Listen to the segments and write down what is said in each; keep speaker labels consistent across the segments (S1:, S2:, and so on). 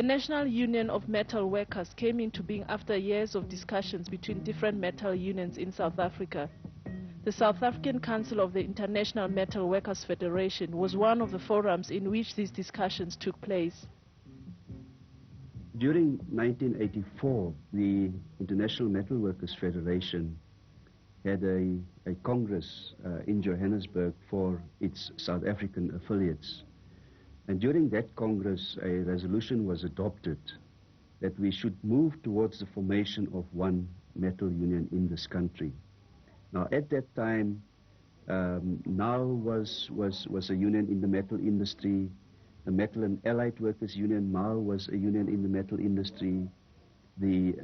S1: The National Union of Metal Workers came into being after years of discussions between different metal unions in South Africa. The South African Council of the International Metal Workers Federation was one of the forums in which these discussions took place.
S2: During 1984, the International Metal Workers Federation had a congress in Johannesburg for its South African affiliates. And during that congress, a resolution was adopted that we should move towards the formation of one metal union in this country. Now, at that time, NAAWU was a union in the metal industry. The Metal and Allied Workers Union, MAWU, was a union in the metal industry. The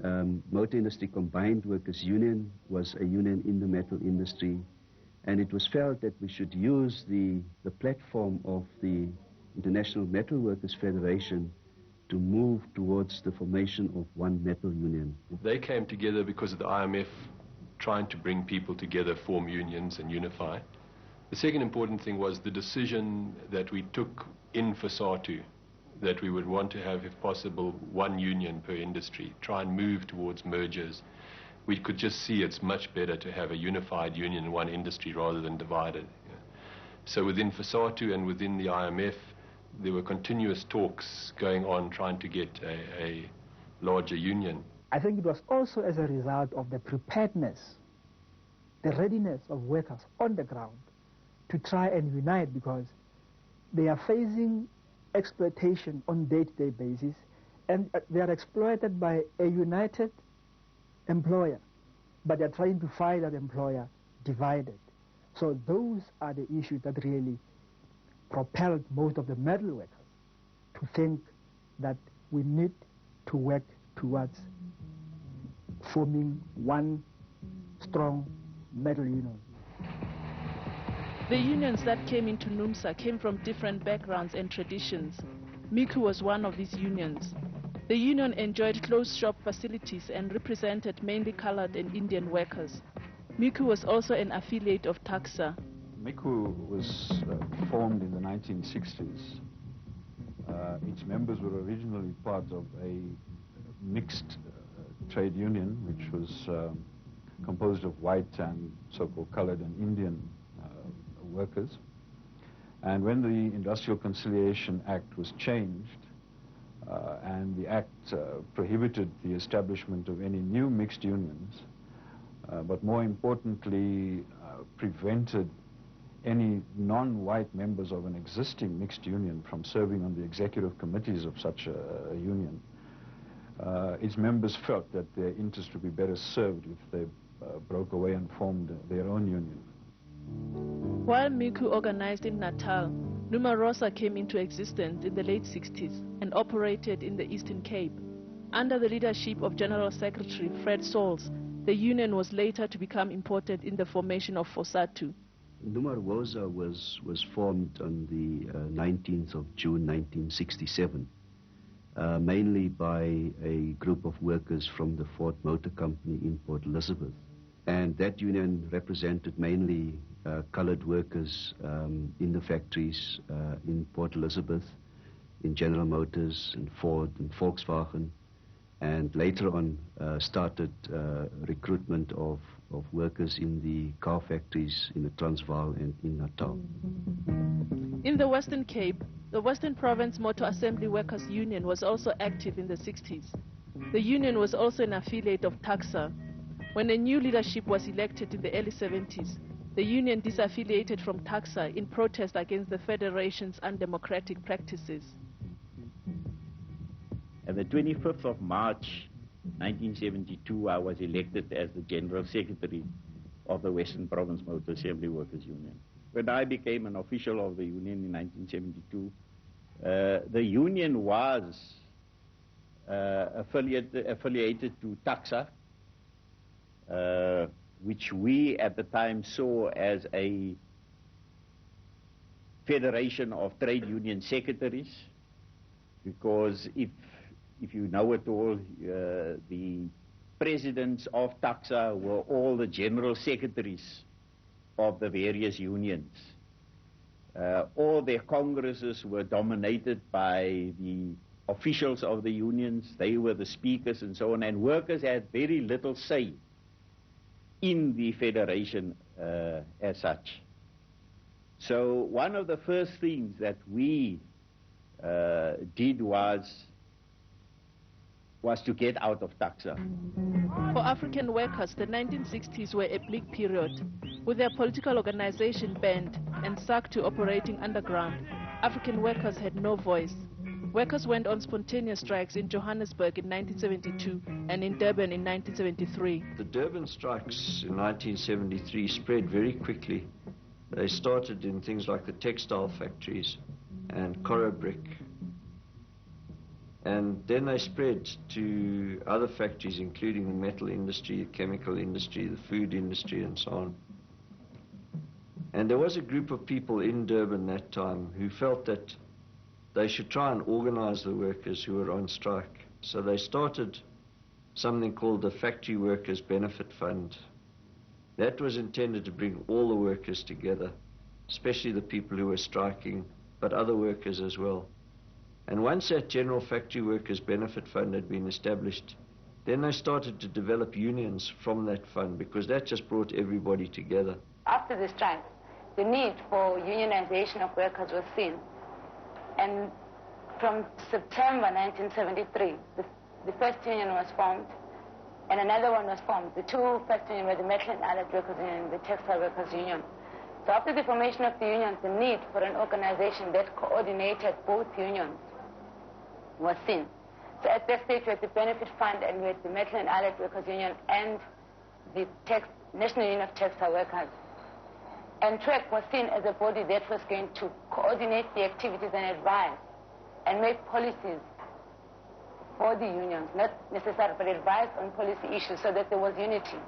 S2: Motor Industry Combined Workers Union was a union in the metal industry. And it was felt that we should use the platform of the International Metal Workers Federation to move towards the formation of one metal union.
S3: They came together because of the IMF trying to bring people together, form unions and unify. The second important thing was the decision that we took in FOSATU, that we would want to have, if possible, one union per industry, try and move towards mergers. We could just see it's much better to have a unified union in one industry rather than divided. So within FOSATU and within the IMF, there were continuous talks going on trying to get a larger union.
S4: I think it was also as a result of the preparedness, the readiness of workers on the ground to try and unite, because they are facing exploitation on day-to-day basis, and they are exploited by a united employer, but they are trying to fight that employer divided. So those are the issues that really propelled most of the metal workers to think that we need to work towards forming one strong metal union.
S1: The unions that came into NUMSA came from different backgrounds and traditions. MICWU was one of these unions. The union enjoyed closed shop facilities and represented mainly colored and Indian workers. MICWU was also an affiliate of TAXA.
S5: MICWU was formed in the 1960s. Its members were originally part of a mixed trade union, which was composed of white and so-called colored and Indian workers. And when the Industrial Conciliation Act was changed, and the act prohibited the establishment of any new mixed unions, but more importantly prevented any non-white members of an existing mixed union from serving on the executive committees of such a union. Its members felt that their interests would be better served if they broke away and formed their own union.
S1: While MICWU organized in Natal, Numarosa came into existence in the late 60s and operated in the Eastern Cape. Under the leadership of General Secretary Fred Sauls, the union was later to become important in the formation of FOSATU.
S2: Numarosa was formed on the 19th of June 1967, mainly by a group of workers from the Ford Motor Company in Port Elizabeth. And that union represented mainly colored workers in the factories in Port Elizabeth, in General Motors, in Ford and Volkswagen, and later on started recruitment of workers in the car factories in the Transvaal and in Natal.
S1: In the Western Cape, the Western Province Motor Assembly Workers Union was also active in the 60s. The union was also an affiliate of TAXA. When a new leadership was elected in the early 70s, the union disaffiliated from TAXA in protest against the Federation's undemocratic practices.
S6: On the 25th of March 1972, I was elected as the General Secretary of the Western Province Motor Assembly Workers Union. When I became an official of the union in 1972, the union was affiliated to TAXA, which we at the time saw as a federation of trade union secretaries, because if you know it all, the presidents of TAXA were all the general secretaries of the various unions. All their congresses were dominated by the officials of the unions, they were the speakers and so on, and workers had very little say in the federation as such. So one of the first things that we did was to get out of taxa.
S1: For African workers, the 1960s were a bleak period. With their political organization banned and SACTU operating underground, African workers had no voice. Workers went on spontaneous strikes in Johannesburg in 1972 and in Durban in 1973.
S2: The Durban strikes in 1973 spread very quickly. They started in things like the textile factories and Corro brick. And then they spread to other factories, including the metal industry, the chemical industry, the food industry, and so on. And there was a group of people in Durban that time who felt that they should try and organize the workers who were on strike. So they started something called the Factory Workers Benefit Fund. That was intended to bring all the workers together, especially the people who were striking, but other workers as well. And once that General Factory Workers Benefit Fund had been established, then they started to develop unions from that fund, because that just brought everybody together.
S7: After the strike, the need for unionization of workers was seen. And from September 1973, the first union was formed, and another one was formed. The two first unions were the Metal and Allied Workers Union and the Textile Workers Union. So after the formation of the unions, the need for an organization that coordinated both unions was seen. So at that stage, we had the Benefit Fund, and we had the Metal and Allied Workers Union and the National Union of Textile Workers. And TWEC was seen as a body that was going to coordinate the activities and advise and make policies for the unions, not necessarily, but advise on policy issues so that there was unity.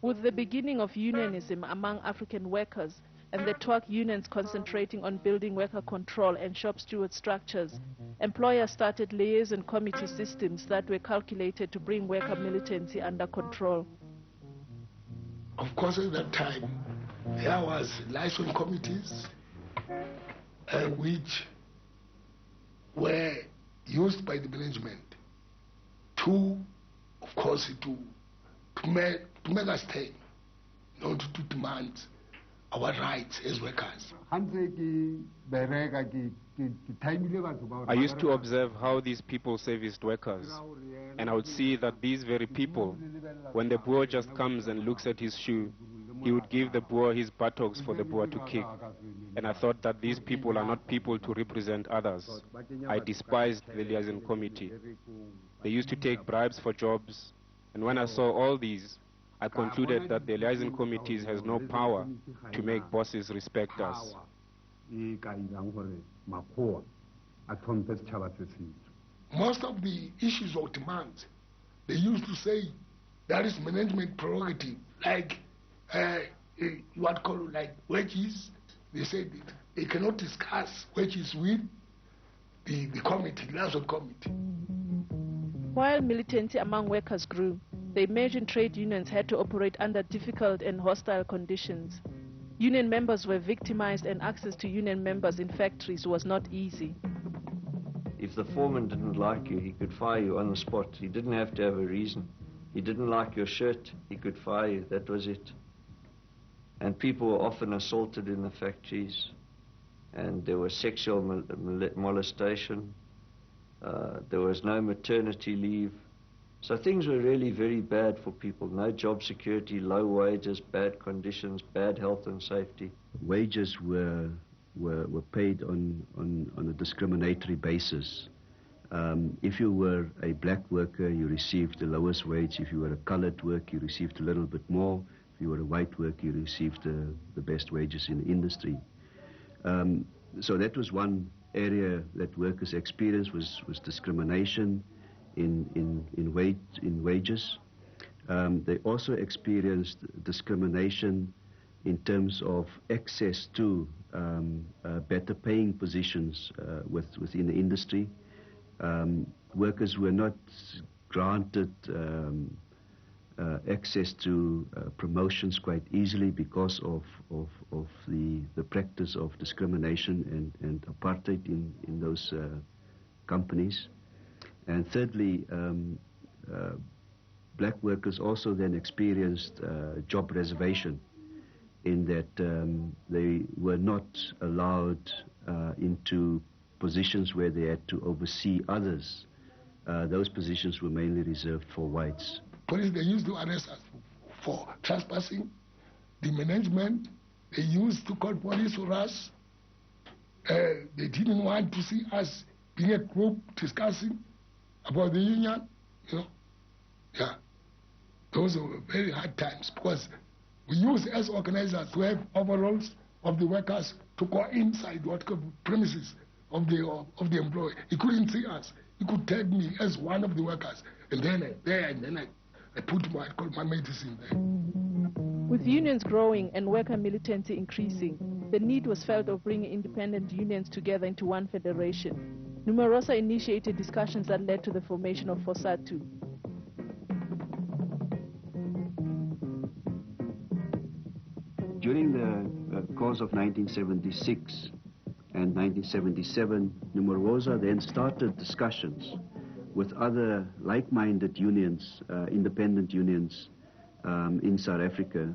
S1: With the beginning of unionism among African workers and the TWAC unions concentrating on building worker control and shop steward structures, employers started liaison committee systems that were calculated to bring worker militancy under control.
S8: Of course, at that time, there was liaison committees which were used by the management to, of course, to make us stand, in order to demand our rights as workers.
S9: I used to observe how these people serviced workers, and I would see that these very people, when the boer just comes and looks at his shoe, he would give the boer his buttocks for the boer to kick. And I thought that these people are not people to represent others. I despised the liaison committee. They used to take bribes for jobs, and when I saw all these, I concluded that the liaison committees has no power to make bosses respect us.
S8: Most of the issues or demands, they used to say that is management prerogative, like what call like wages. They said they cannot discuss wages with the committee, the liaison committee.
S1: While militancy among workers grew, the emerging trade unions had to operate under difficult and hostile conditions. Union members were victimized, and access to union members in factories was not easy.
S2: If the foreman didn't like you, he could fire you on the spot. He didn't have to have a reason. He didn't like your shirt, he could fire you. That was it. And people were often assaulted in the factories, and there was sexual molestation. There was no maternity leave. So things were really very bad for people. No job security, low wages, bad conditions, bad health and safety. Wages were paid on a discriminatory basis. If you were a black worker, you received the lowest wage. If you were a colored worker, you received a little bit more. If you were a white worker, you received the best wages in the industry. So that was one area that workers experienced, was discrimination in wages. They also experienced discrimination in terms of access to better paying positions within the industry. Workers were not granted access to promotions quite easily because of the practice of discrimination and apartheid in companies. And thirdly, black workers also then experienced job reservation, in that they were not allowed into positions where they had to oversee others. Those positions were mainly reserved for whites.
S8: Police, they used to arrest us for trespassing. The management, they used to call police for us. They didn't want to see us being a group discussing about the union, you know. Yeah, those were very hard times, because we used as organizers to have overalls of the workers to go inside what premises of the employee. He couldn't see us. He could take me as one of the workers, and then I put my medicine there.
S1: With unions growing and worker militancy increasing, the need was felt of bringing independent unions together into one federation. NUMSA initiated discussions that led to the formation of FOSATU.
S2: During the course of 1976 and 1977, NUMSA then started discussions with other like-minded unions, independent unions in South Africa,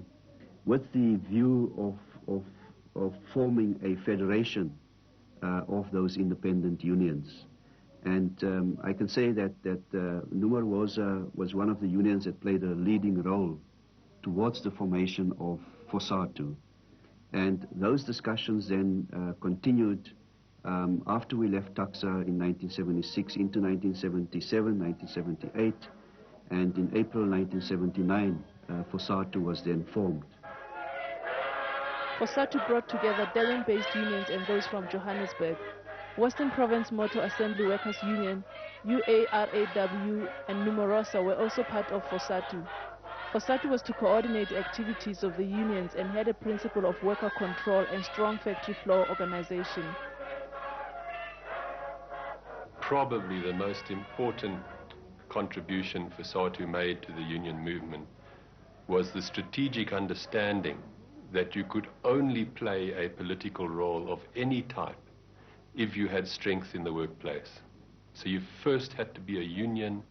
S2: with the view of forming a federation of those independent unions. And I can say that NUMSA was one of the unions that played a leading role towards the formation of FOSATU. And those discussions then continued after we left TAXA in 1976 into 1977, 1978, and in April 1979, FOSATU was then formed.
S1: FOSATU brought together Durban-based unions and those from Johannesburg. Western Province Motor Assembly Workers Union, UARAW, and NUMSA were also part of FOSATU. FOSATU was to coordinate the activities of the unions and had a principle of worker control and strong factory floor organization.
S3: Probably the most important contribution FOSATU made to the union movement was the strategic understanding that you could only play a political role of any type if you had strength in the workplace. So you first had to be a union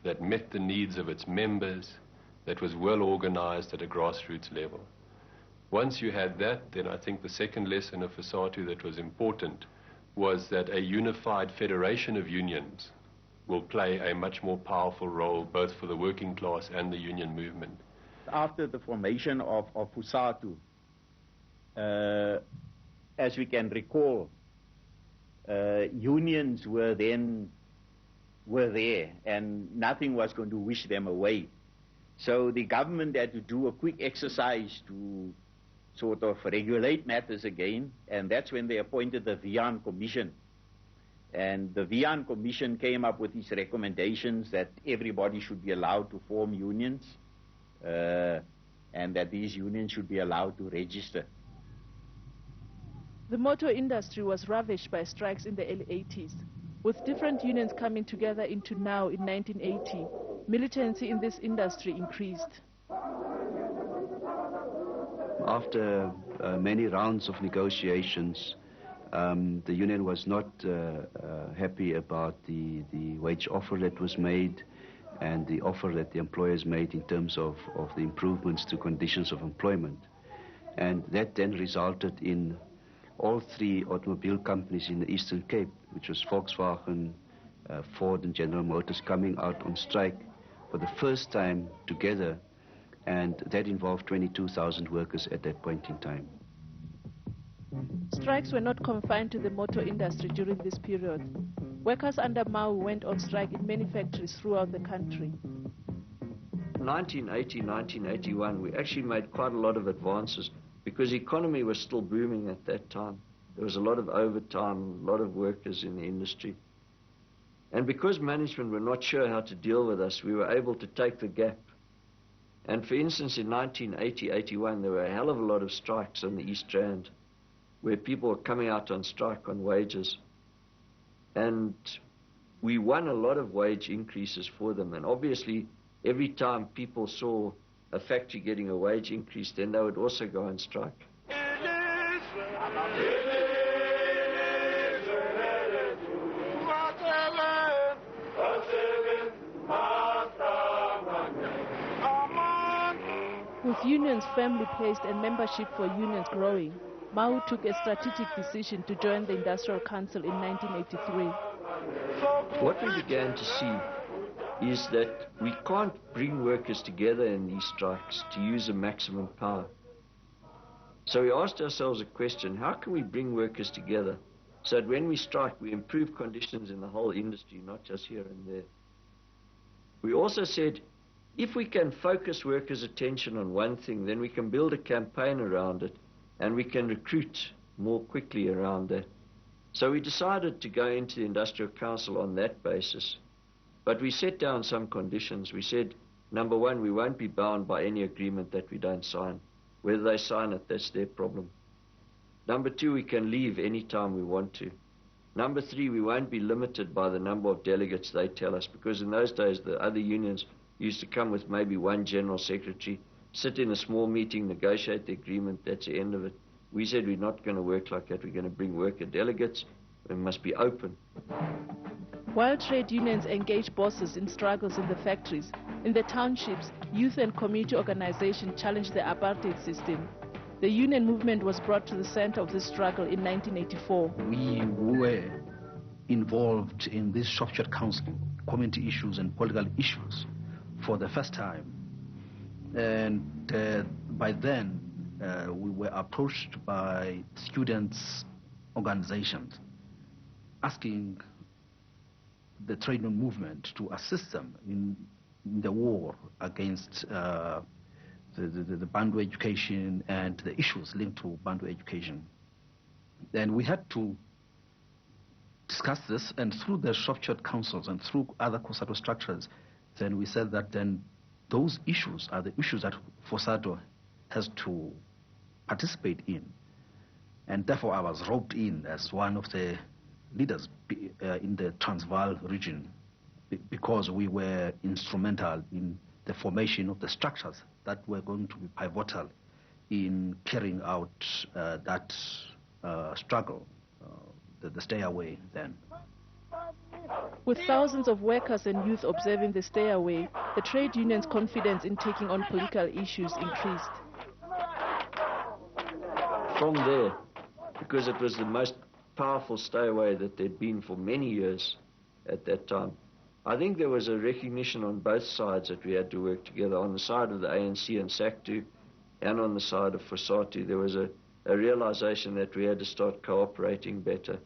S3: that met the needs of its members, that was well organized at a grassroots level. Once you had that, then I think the second lesson of FOSATU that was important was that a unified federation of unions will play a much more powerful role both for the working class and the union movement.
S6: After the formation of FOSATU, as we can recall, unions were there and nothing was going to wish them away. So the government had to do a quick exercise to sort of regulate matters again, and that's when they appointed the Vian Commission. And the Vian Commission came up with these recommendations that everybody should be allowed to form unions, and that these unions should be allowed to register.
S1: The motor industry was ravaged by strikes in the early 80s. With different unions coming together into NAAWU in 1980, militancy in this industry increased.
S2: After many rounds of negotiations, the union was not happy about the wage offer that was made and the offer that the employers made in terms of the improvements to conditions of employment. And that then resulted in all three automobile companies in the Eastern Cape, which was Volkswagen, Ford and General Motors, coming out on strike for the first time together, and that involved 22,000 workers at that point in time.
S1: Strikes were not confined to the motor industry during this period. Workers under MAWU went on strike in many factories throughout the country.
S10: 1980, 1981, we actually made quite a lot of advances because the economy was still booming at that time. There was a lot of overtime, a lot of workers in the industry. And because management were not sure how to deal with us, we were able to take the gap. And for instance, in 1980, 81, there were a hell of a lot of strikes on the East Rand, where people were coming out on strike on wages. And we won a lot of wage increases for them. And obviously, every time people saw a factory getting a wage increase, then they would also go on strike.
S1: With unions firmly placed and membership for unions growing, MAWU took a strategic decision to join the Industrial Council in 1983.
S10: What we began to see is that we can't bring workers together in these strikes to use a maximum power. So we asked ourselves a question: how can we bring workers together so that when we strike, we improve conditions in the whole industry, not just here and there? We also said, if we can focus workers' attention on one thing, then we can build a campaign around it, and we can recruit more quickly around that. So we decided to go into the Industrial Council on that basis. But we set down some conditions. We said, number one, we won't be bound by any agreement that we don't sign. Whether they sign it, that's their problem. Number two, we can leave any time we want to. Number three, we won't be limited by the number of delegates they tell us, because in those days the other unions used to come with maybe one general secretary, sit in a small meeting, negotiate the agreement, that's the end of it. We said we're not going to work like that. We're going to bring worker delegates. We must be open.
S1: While trade unions engage bosses in struggles in the factories, in the townships, youth and community organizations challenged the apartheid system. The union movement was brought to the center of this struggle in 1984.
S11: We were involved in this structured council, community issues and political issues for the first time. And by then, we were approached by students' organizations asking the trade union movement to assist them in the war against the Bantu education and the issues linked to Bantu education. And we had to discuss this, and through the structured councils and through other Cosatu structures, then we said that then those issues are the issues that FOSATU has to participate in. And therefore I was roped in as one of the leaders in the Transvaal region, because we were instrumental in the formation of the structures that were going to be pivotal in carrying out that struggle, the stay away then.
S1: With thousands of workers and youth observing the stay away, the trade union's confidence in taking on political issues increased.
S10: From there, because it was the most powerful stay away that there'd been for many years at that time, I think there was a recognition on both sides that we had to work together. On the side of the ANC and SACTU and on the side of FOSATU, there was a realization that we had to start cooperating better.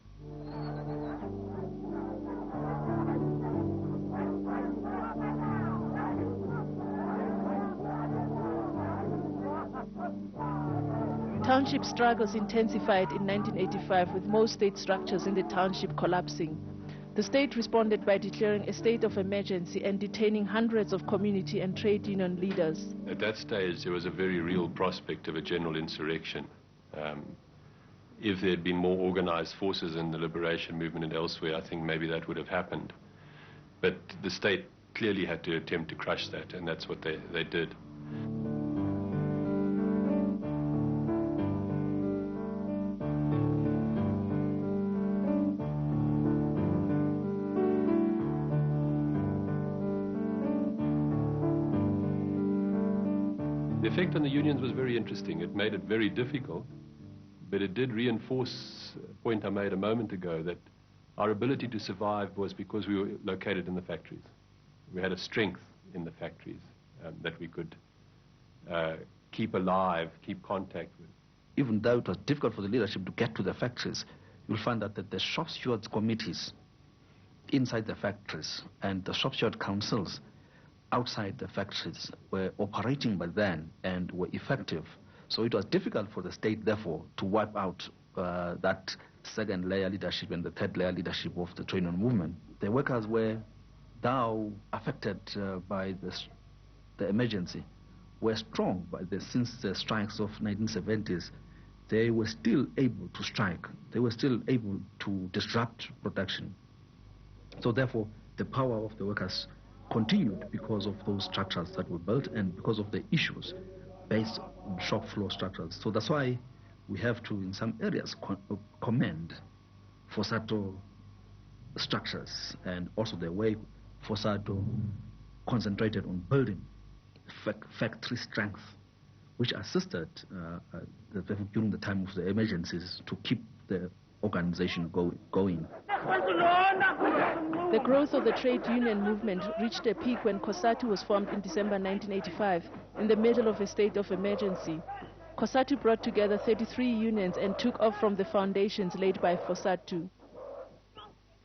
S1: Township struggles intensified in 1985, with most state structures in the township collapsing. The state responded by declaring a state of emergency and detaining hundreds of community and trade union leaders.
S3: At that stage, there was a very real prospect of a general insurrection. If there had been more organized forces in the liberation movement and elsewhere, I think maybe that would have happened. But the state clearly had to attempt to crush that, and that's what they did. The effect on the unions was very interesting. It made it very difficult, but it did reinforce a point I made a moment ago, that our ability to survive was because we were located in the factories. We had a strength in the factories that we could keep alive, keep contact with.
S11: Even though it was difficult for the leadership to get to the factories, you'll find that the shop stewards committees inside the factories and the shop steward councils outside the factories were operating by then and were effective. So it was difficult for the state, therefore, to wipe out that second layer leadership and the third layer leadership of the trade union movement. The workers were now affected by the emergency, were strong since the strikes of 1970s. They were still able to strike. They were still able to disrupt production. So therefore, the power of the workers continued because of those structures that were built and because of the issues based on shop floor structures. So that's why we have to, in some areas, commend FOSATU structures and also the way FOSATU concentrated on building factory strength which assisted during the time of the emergencies to keep the organization going.
S1: The growth of the trade union movement reached a peak when Cosatu was formed in December 1985 in the middle of a state of emergency. Cosatu brought together 33 unions and took off from the foundations laid by FOSATU.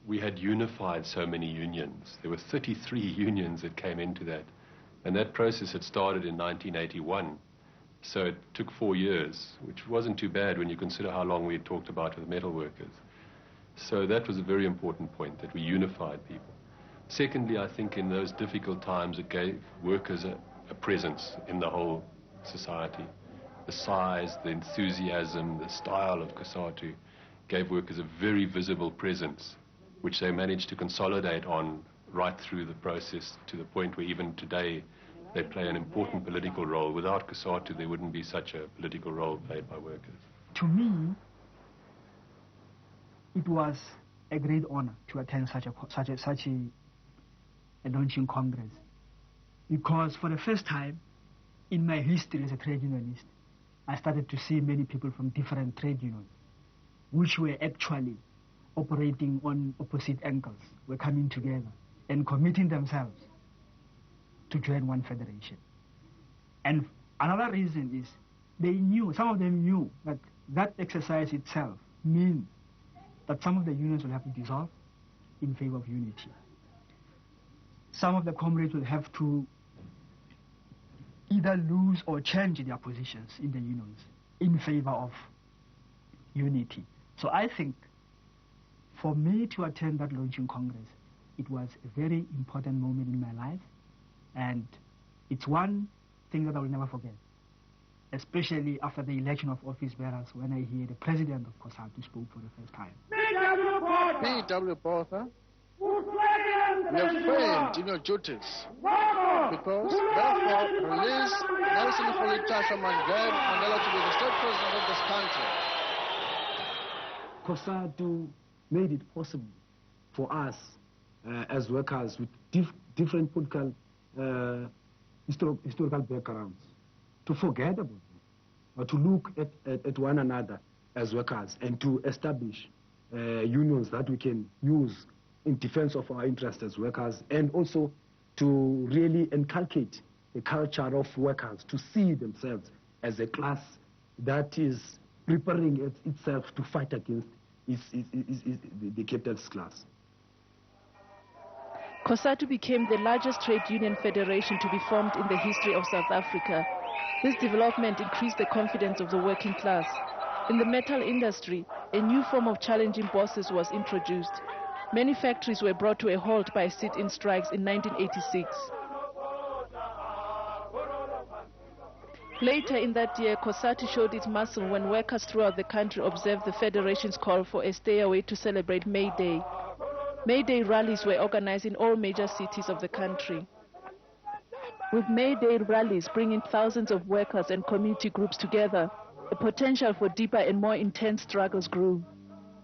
S3: We had unified so many unions. There were 33 unions that came into that. And that process had started in 1981. So it took 4 years, which wasn't too bad when you consider how long we had talked about with metalworkers. So that was a very important point, that we unified people. Secondly, I think in those difficult times it gave workers a presence in the whole society. The size, the enthusiasm, the style of Cosatu gave workers a very visible presence, which they managed to consolidate on right through the process to the point where even today they play an important political role. Without Cosatu, there wouldn't be such a political role played by workers.
S4: To me, it was a great honor to attend such a launching congress, because for the first time in my history as a trade unionist, I started to see many people from different trade unions, which were actually operating on opposite angles, were coming together and committing themselves to join one federation. And another reason is some of them knew that exercise itself means that some of the unions will have to dissolve in favor of unity. Some of the comrades will have to either lose or change their positions in the unions in favor of unity. So I think for me to attend that launching congress, it was a very important moment in my life, and it's one thing that I will never forget, especially after the election of office bearers, when I hear the president of Cosatu spoke for the first time.
S12: BW Botha, you have failed in your duties, because therefore release Nelson Rolihlahla Mandela to be the state president of this country.
S13: Cosatu made it possible for us as workers with different political historical backgrounds to forget about them, or to look at one another as workers and to establish unions that we can use in defense of our interests as workers, and also to really inculcate a culture of workers to see themselves as a class that is preparing itself to fight against the capitalist class.
S1: Cosatu became the largest trade union federation to be formed in the history of South Africa. This development increased the confidence of the working class. In the metal industry, a new form of challenging bosses was introduced. Many factories were brought to a halt by sit-in strikes in 1986. Later in that year, Cosatu showed its muscle when workers throughout the country observed the federation's call for a stay-away to celebrate May Day. May Day rallies were organized in all major cities of the country. With May Day rallies bringing thousands of workers and community groups together, the potential for deeper and more intense struggles grew.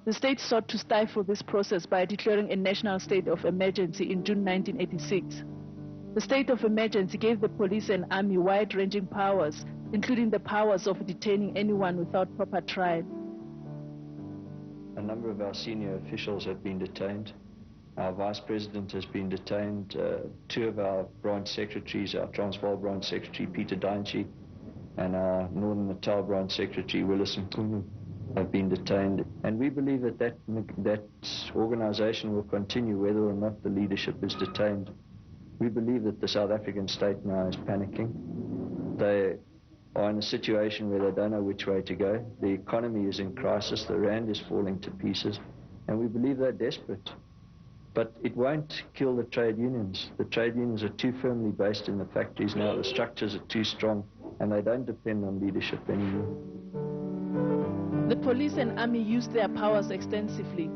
S1: The state sought to stifle this process by declaring a national state of emergency in June 1986. The state of emergency gave the police and army wide-ranging powers, including the powers of detaining anyone without proper trial.
S10: A number of our senior officials have been detained. Our vice president has been detained. Two of our branch secretaries, our Transvaal branch secretary, Peter Dainchi, and our Northern Natal branch secretary, Willis Nkunu, have been detained. And we believe that organization will continue whether or not the leadership is detained. We believe that the South African state now is panicking. They are in a situation where they don't know which way to go. The economy is in crisis, the rand is falling to pieces, and we believe they're desperate. But it won't kill the trade unions. The trade unions are too firmly based in the factories now, the structures are too strong, and they don't depend on leadership anymore.
S1: The police and army used their powers extensively.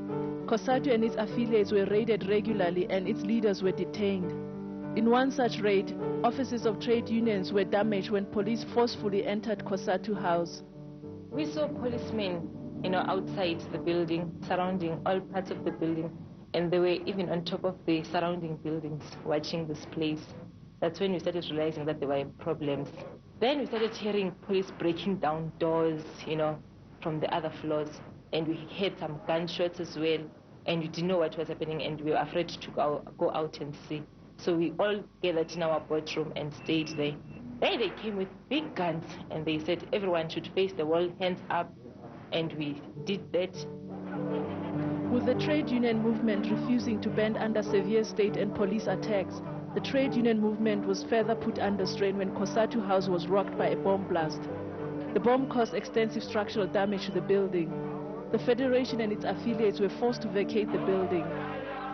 S1: Cosatu and its affiliates were raided regularly and its leaders were detained. In one such raid, offices of trade unions were damaged when police forcefully entered Cosatu House.
S14: We saw policemen, outside the building, surrounding all parts of the building, and they were even on top of the surrounding buildings watching this place. That's when we started realizing that there were problems. Then we started hearing police breaking down doors, from the other floors. And we heard some gunshots as well. And we didn't know what was happening, and we were afraid to go out and see. So we all gathered in our boardroom and stayed there. Then they came with big guns, and they said everyone should face the wall, hands up, and we did that.
S1: With the trade union movement refusing to bend under severe state and police attacks, the trade union movement was further put under strain when Cosatu House was rocked by a bomb blast. The bomb caused extensive structural damage to the building. The Federation and its affiliates were forced to vacate the building.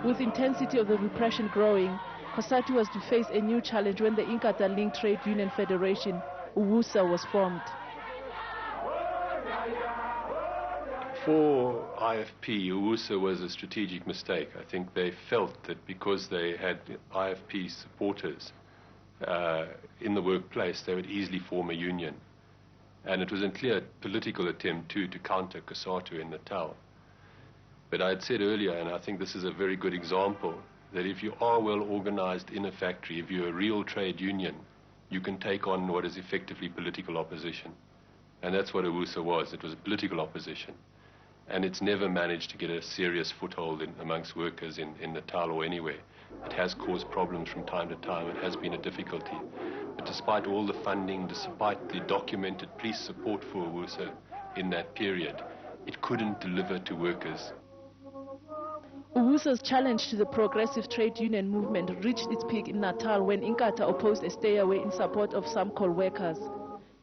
S1: With intensity of the repression growing, Cosatu was to face a new challenge when the Inkatha-linked Trade Union Federation, UWUSA, was formed.
S3: For IFP, UWUSA was a strategic mistake. I think they felt that because they had IFP supporters in the workplace, they would easily form a union. And it was a clear political attempt to counter Cosatu in Natal. But I had said earlier, and I think this is a very good example, that if you are well organized in a factory, if you're a real trade union, you can take on what is effectively political opposition. And that's what UWUSA was. It was a political opposition. And it's never managed to get a serious foothold amongst workers in Natal or anywhere. It has caused problems from time to time. It has been a difficulty. But despite all the funding, despite the documented police support for UWUSA in that period, it couldn't deliver to workers.
S1: UWUSA's challenge to the progressive trade union movement reached its peak in Natal when Inkatha opposed a stay-away in support of some coal workers.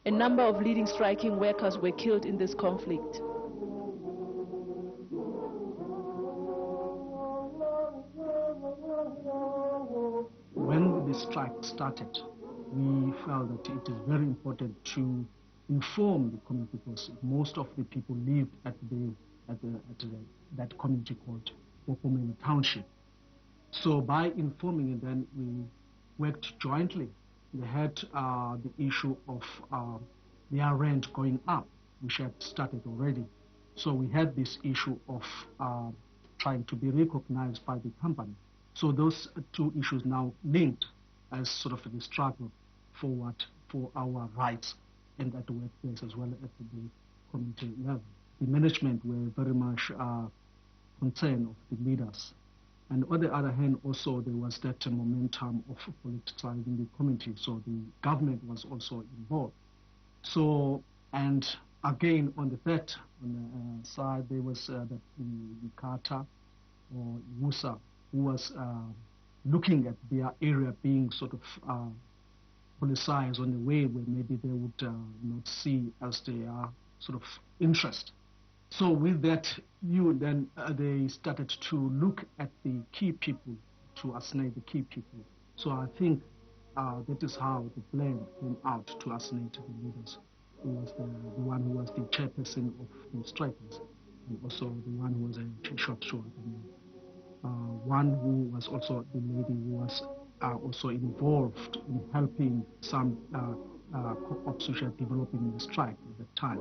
S1: A number of leading striking workers were killed in this conflict.
S13: When the strike started, we felt that it is very important to inform the community because most of the people lived at that community called Bokomeni Township. So by informing it, then we worked jointly. We had the issue of their rent going up, which had started already. So we had this issue of trying to be recognized by the company. So those two issues now linked as sort of the struggle forward for our rights and at the workplace as well as at the community level. The management were very much concerned of the leaders. And on the other hand, also there was that momentum of politicizing the community, so the government was also involved. So, and again on the side, there was the Inkatha or UWUSA, who was looking at their area being sort of politicized on the way where maybe they would not see as their sort of interest. So with that view, then they started to look at the key people, to assassinate the key people. So I think that is how the plan came out to assassinate the leaders. Who was the one who was the chairperson of the strikers, and also the one who was a short short. One who was also the lady who was also involved in helping some opposition developing the strike at that time.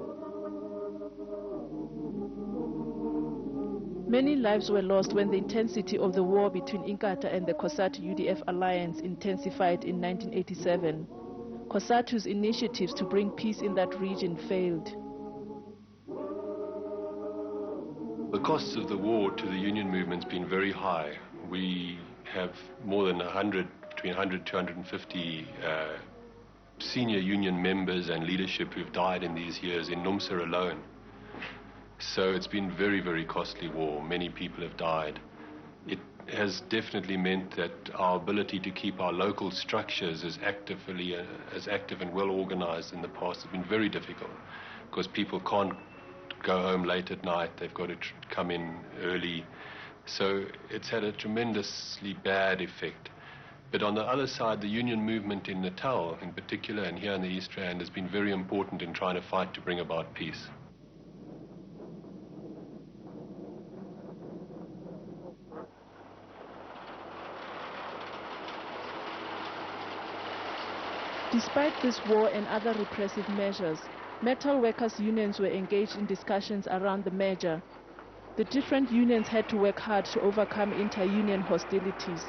S1: Many lives were lost when the intensity of the war between Inkatha and the Cosatu UDF alliance intensified in 1987. Cosatu's initiatives to bring peace in that region failed.
S3: The costs of the war to the union movement's been very high. We have more than 100, between 100 to 250 senior union members and leadership who've died in these years in NUMSA alone. So it's been very, very costly war. Many people have died. It has definitely meant that our ability to keep our local structures as active and well organized in the past has been very difficult because people can't go home late at night. They've got to come in early. So it's had a tremendously bad effect. But on the other side, the union movement in Natal in particular and here in the East Rand has been very important in trying to fight to bring about peace.
S1: Despite this war and other repressive measures, metal workers' unions were engaged in discussions around the merger. The different unions had to work hard to overcome inter-union hostilities.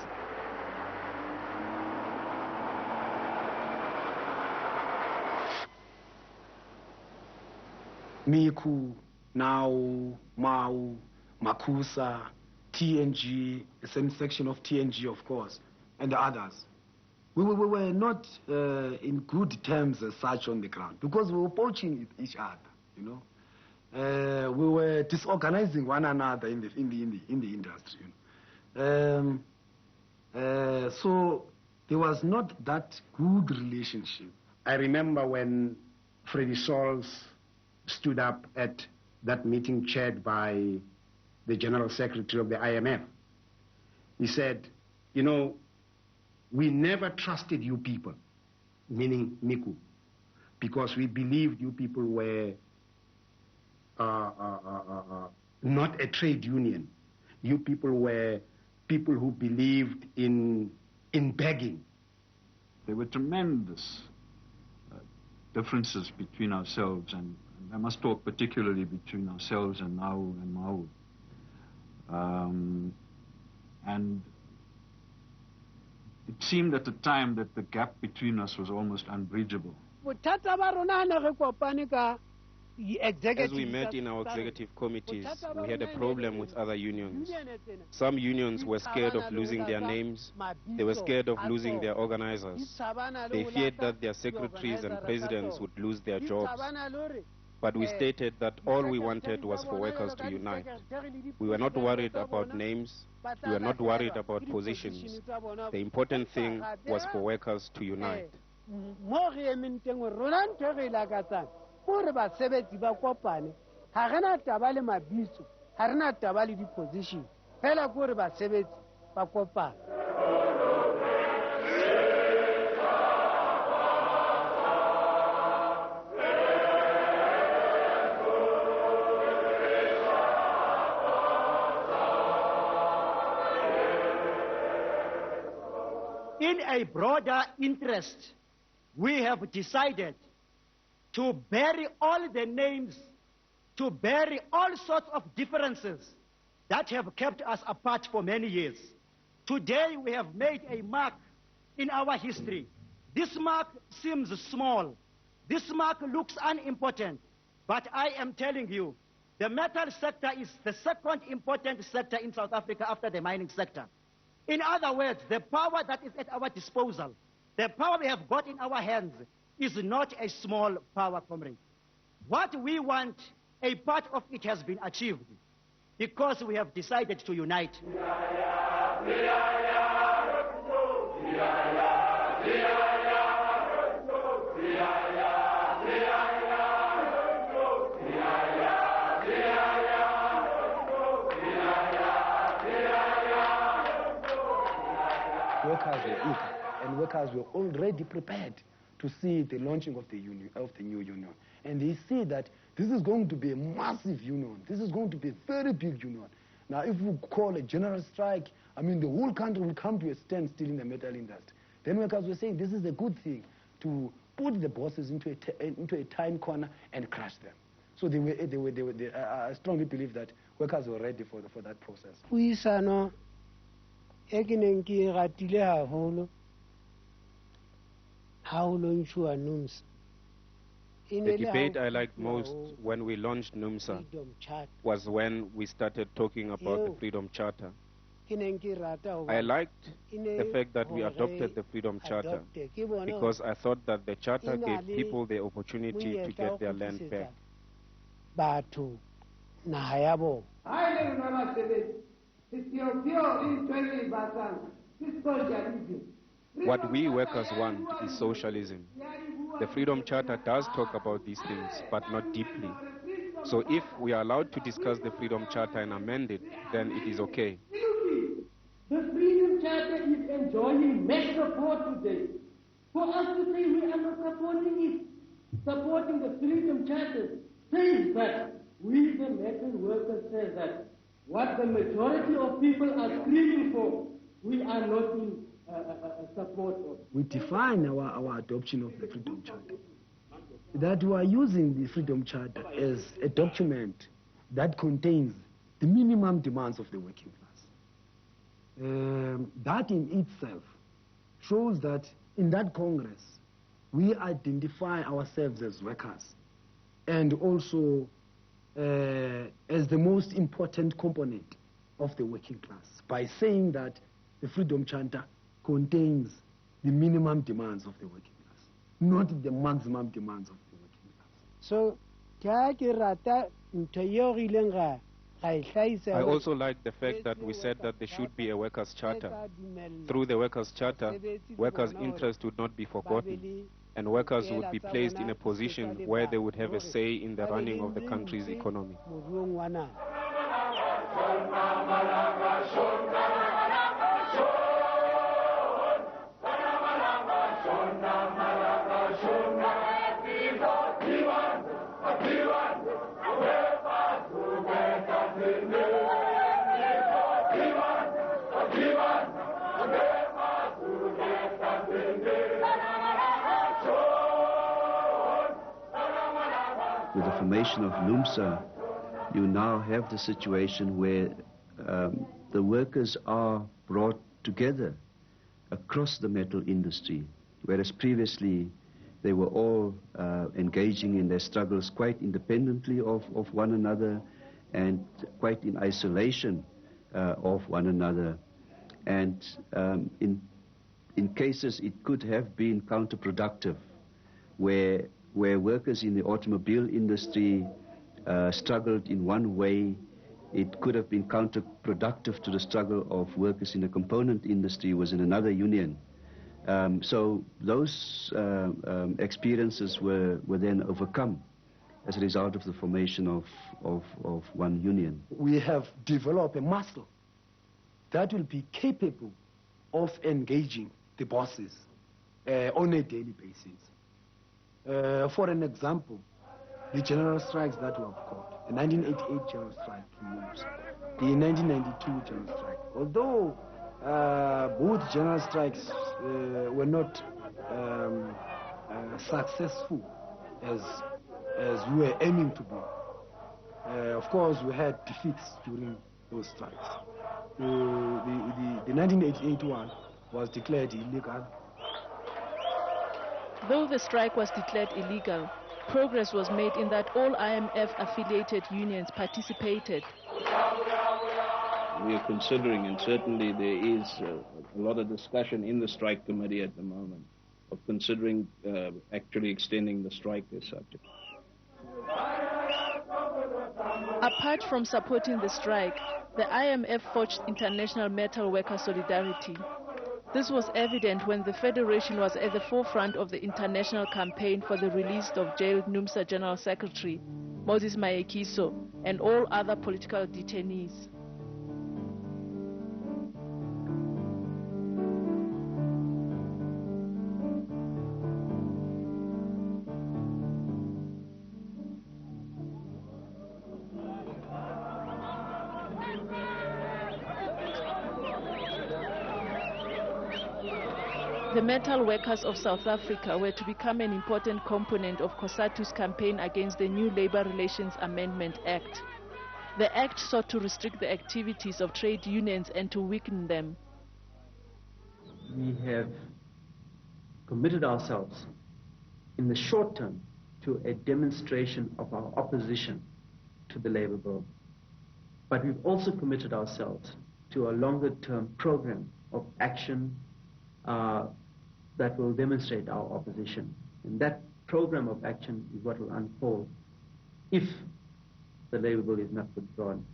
S13: MICWU, NAAWU, MAWU, MACUSA, TNG, the same section of TNG, of course, and the others. We were not in good terms as such on the ground because we were poaching each other, you know. We were disorganizing one another in the industry. You know? So there was not that good relationship.
S15: I remember when Freddie Sauls stood up at that meeting chaired by the General Secretary of the IMF. He said, you know, we never trusted you people, meaning MICWU, because we believed you people were not a trade union. You people were people who believed in begging.
S5: There were tremendous differences between ourselves, and I must talk particularly between ourselves and NAAWU and MAWU. And it seemed at the time that the gap between us was almost unbridgeable.
S9: As we met in our executive committees, we had a problem with other unions. Some unions were scared of losing their names. They were scared of losing their organizers. They feared that their secretaries and presidents would lose their jobs. But we stated that all we wanted was for workers to unite. We were not worried about names. We were not worried about positions. The important thing was for workers to unite.
S16: In a broader interest, we have decided to bury all the names, to bury all sorts of differences that have kept us apart for many years. Today we have made a mark in our history. This mark seems small. This mark looks unimportant. But I am telling you, the metal sector is the second important sector in South Africa after the mining sector. In other words, the power that is at our disposal, the power we have got in our hands, is not a small power, comrade. What we want, a part of it has been achieved because we have decided to unite.
S13: Workers were eager, and workers were already prepared to see the launching of the new union. And they see that this is going to be a massive union. This is going to be a very big union. Now, if we call a general strike, I mean, the whole country will come to a standstill in the metal industry. Then workers were saying this is a good thing to put the bosses into a time corner and crush them. So I strongly believe that workers were ready for that process.
S9: The debate I liked most when we launched NUMSA was when we started talking about the Freedom Charter. I liked the fact that we adopted the Freedom Charter because I thought that the Charter gave people the opportunity to get their land back. What we workers want is socialism. The Freedom Charter does talk about these things, but not deeply. So if we are allowed to discuss the Freedom Charter and amend it, then it is okay.
S17: The Freedom Charter is enjoying mass support today. For us to say we are not supporting it, supporting the Freedom Charter, says that we the metal workers say that what the majority of people are screaming for, we are not in support of.
S13: We define our adoption of the Freedom Charter, that we are using the Freedom Charter as a document that contains the minimum demands of the working class. That in itself shows that in that Congress, we identify ourselves as workers and also as the most important component of the working class by saying that the Freedom Charter contains the minimum demands of the working class, not the maximum demands of the working class.
S16: So,
S9: I also like the fact that we said that there should be a workers' charter. Through the workers' charter, workers' interests would not be forgotten, and workers would be placed in a position where they would have a say in the running of the country's economy.
S2: With the formation of NUMSA, you now have the situation where the workers are brought together across the metal industry, whereas previously they were all engaging in their struggles quite independently of one another and quite in isolation of one another. And in cases it could have been counterproductive, where workers in the automobile industry struggled in one way, it could have been counterproductive to the struggle of workers in the component industry was in another union. So those experiences were then overcome as a result of the formation of one union.
S13: We have developed a muscle that will be capable of engaging the bosses on a daily basis. For an example, the general strikes that were caught, the 1988 general strike in NUMSA, the 1992 general strike. Although both general strikes were not successful as we were aiming to be, of course we had defeats during those strikes. The 1988 one was declared illegal.
S1: Though the strike was declared illegal, progress was made in that all IMF-affiliated unions participated.
S6: We are considering, and certainly there is a lot of discussion in the strike committee at the moment, of considering actually extending the strike as such.
S1: Apart from supporting the strike, the IMF forged international metal worker solidarity. This was evident when the Federation was at the forefront of the international campaign for the release of jailed NUMSA General Secretary, Moses Mayekiso, and all other political detainees. The metal workers of South Africa were to become an important component of Cosatu's campaign against the new Labour Relations Amendment Act. The act sought to restrict the activities of trade unions and to weaken them.
S18: We have committed ourselves in the short term to a demonstration of our opposition to the Labour Bill. But we've also committed ourselves to a longer term program of action that will demonstrate our opposition. And that program of action is what will unfold if the Labour Bill is not withdrawn.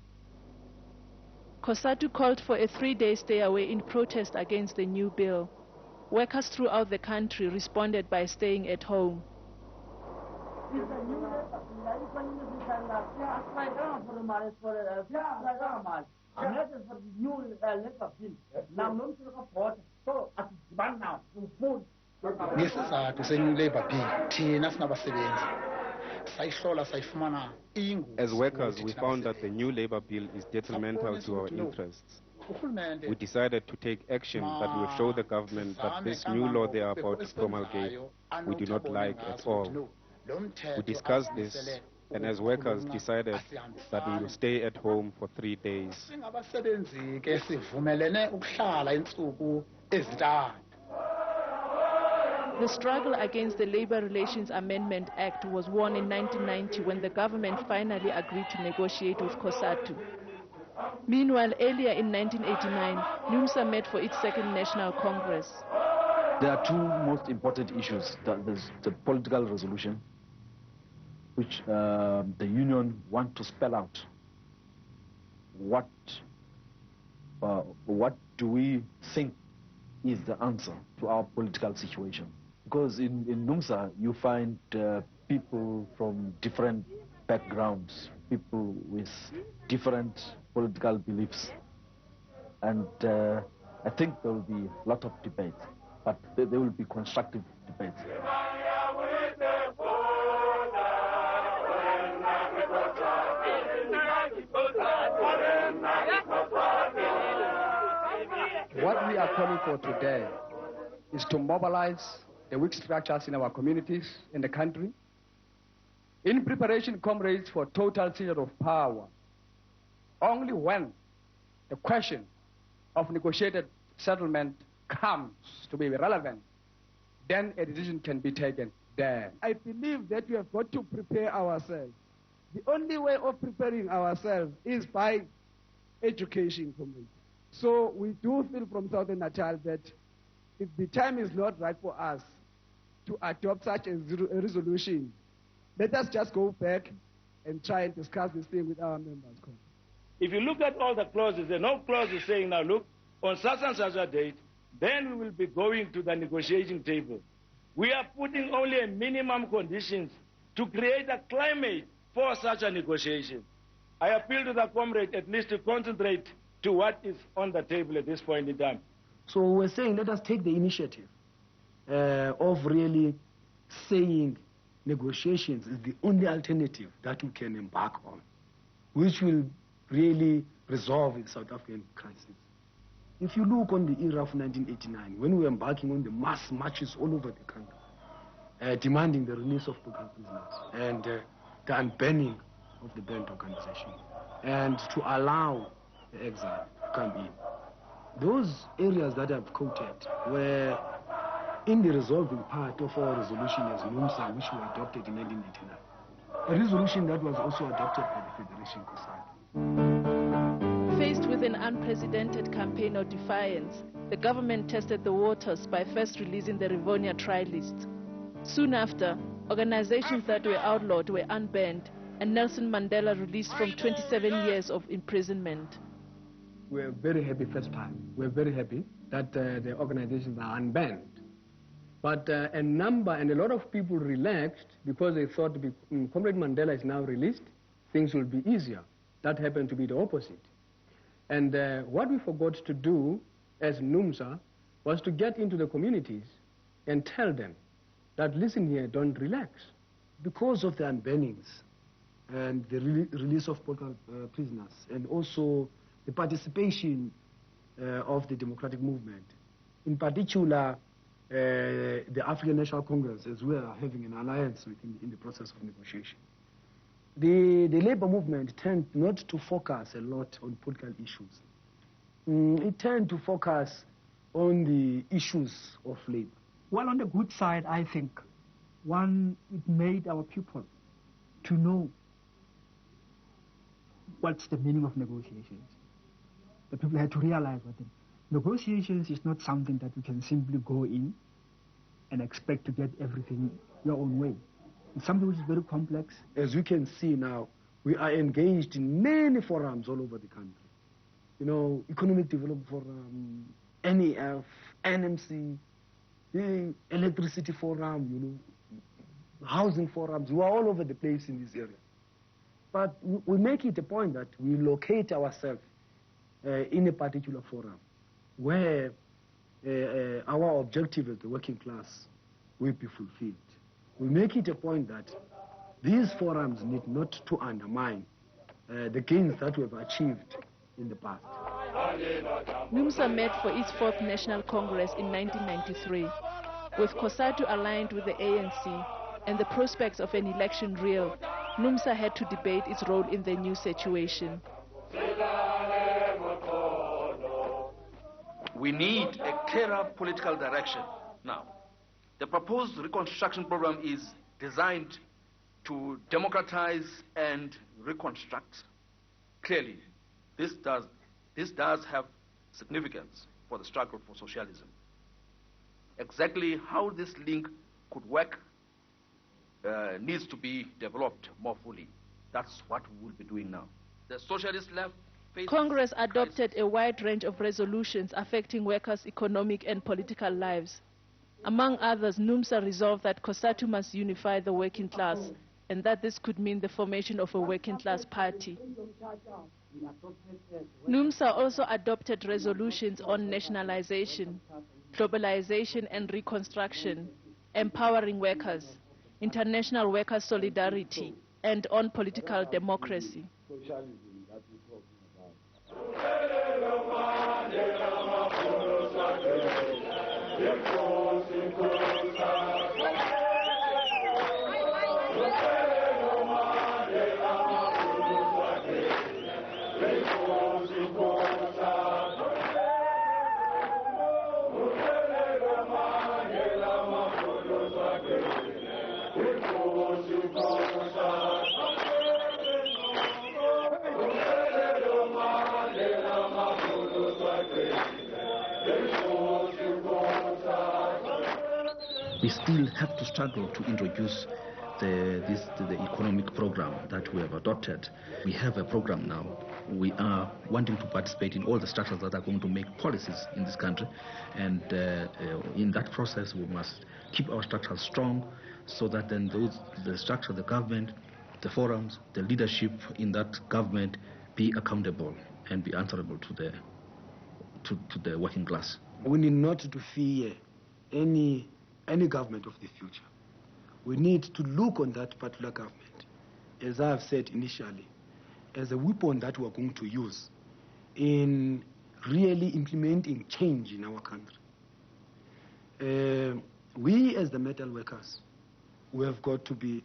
S1: Cosatu called for a 3-day stay away in protest against the new bill. Workers throughout the country responded by staying at home.
S9: As workers, we found that the new Labour Bill is detrimental to our interests. We decided to take action that will show the government that this new law they are about to promulgate we do not like at all. We discussed this, and as workers decided that we will stay at home for 3 days.
S1: The struggle against the Labor Relations Amendment Act was won in 1990 when the government finally agreed to negotiate with Cosatu. Meanwhile, earlier in 1989, NUMSA met for its second National Congress.
S19: There are two most important issues. There's the political resolution, which the union want to spell out. What do we think is the answer to our political situation? Because in NUMSA, you find people from different backgrounds, people with different political beliefs. And I think there will be a lot of debates, but there will be constructive debates.
S20: What we are calling for today is to mobilize the weak structures in our communities, in the country, in preparation, comrades, for total seizure of power. Only when the question of negotiated settlement comes to be relevant, then a decision can be taken there.
S21: I believe that we have got to prepare ourselves. The only way of preparing ourselves is by education, comrades. So we do feel from Southern Natal that if the time is not right for us to adopt such a resolution, let us just go back and try and discuss this thing with our members.
S22: If you look at all the clauses, there are no clauses saying, now look, on such and such a date, then we will be going to the negotiation table. We are putting only a minimum conditions to create a climate for such a negotiation. I appeal to the comrade at least to concentrate to what is on the table at this point in time.
S13: So we're saying let us take the initiative of really saying negotiations is the only alternative that we can embark on, which will really resolve the South African crisis. If you look on the era of 1989, when we were embarking on the mass marches all over the country, demanding the release of political prisoners and the unbanning of the banned organization, and to allow the exile to come in. Those areas that I've quoted were in the resolving part of our resolution as NUMSA, which we adopted in 1989. A resolution that was also adopted by the Federation Cosatu.
S1: Faced with an unprecedented campaign of defiance, the government tested the waters by first releasing the Rivonia trial list. Soon after, organizations that were outlawed were unbanned, and Nelson Mandela released from 27 years of imprisonment.
S13: We're very happy first time. We're very happy that the organizations are unbanned. But a number and a lot of people relaxed because they thought Comrade Mandela is now released, things will be easier. That happened to be the opposite. And what we forgot to do as NUMSA was to get into the communities and tell them that, listen here, don't relax. Because of the unbannings and the release of political prisoners, and also the participation of the democratic movement, in particular the African National Congress, as we are having an alliance with in the process of negotiation. The labor movement tend not to focus a lot on political issues. It tend to focus on the issues of labor.
S4: Well, on the good side, I think, one, it made our people to know what's the meaning of negotiations. The people had to realize what negotiations is not something that you can simply go in and expect to get everything your own way. It's something which is very complex.
S13: As you can see now, we are engaged in many forums all over the country. You know, Economic Development Forum, NEF, NMC, the Electricity Forum, you know, housing forums. We are all over the place in this area. But we make it a point that we locate ourselves in a particular forum where our objective as the working class will be fulfilled. We make it a point that these forums need not to undermine the gains that we have achieved in the past.
S1: NUMSA met for its 4th National Congress in 1993, with Cosatu aligned with the ANC and the prospects of an election real. NUMSA had to debate its role in the new situation.
S11: We need a clearer political direction now. The proposed reconstruction program is designed to democratize and reconstruct. Clearly, this does have significance for the struggle for socialism. Exactly how this link could work needs to be developed more fully. That's what we will be doing now. The socialist left
S1: Congress adopted a wide range of resolutions affecting workers' economic and political lives. Among others, NUMSA resolved that Cosatu must unify the working class and that this could mean the formation of a working class party. NUMSA also adopted resolutions on nationalization, globalization and reconstruction, empowering workers, international worker solidarity, and on political democracy.
S11: We still have to struggle to introduce the economic program that we have adopted. We have a program now. We are wanting to participate in all the structures that are going to make policies in this country, and in that process we must keep our structures strong so that then the structure, the government, the forums, the leadership in that government be accountable and be answerable to the working class.
S13: We need not to fear any government of the future. We need to look on that particular government, as I have said initially, as a weapon that we are going to use in really implementing change in our country. We as the metal workers, we have got to be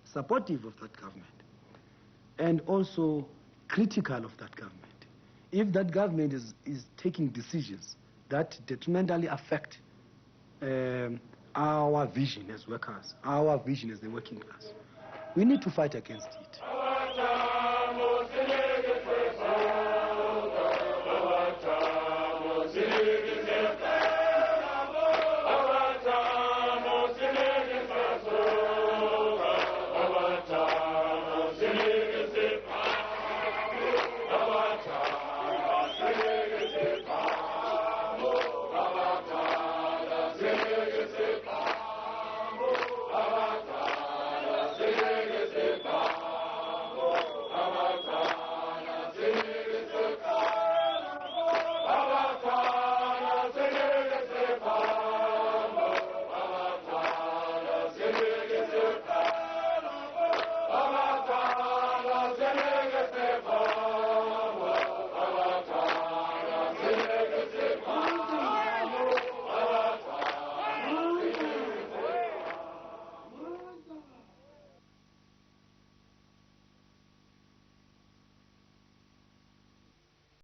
S13: supportive of that government and also critical of that government. If that government is taking decisions that detrimentally affect our vision as workers, our vision as the working class, we need to fight against it.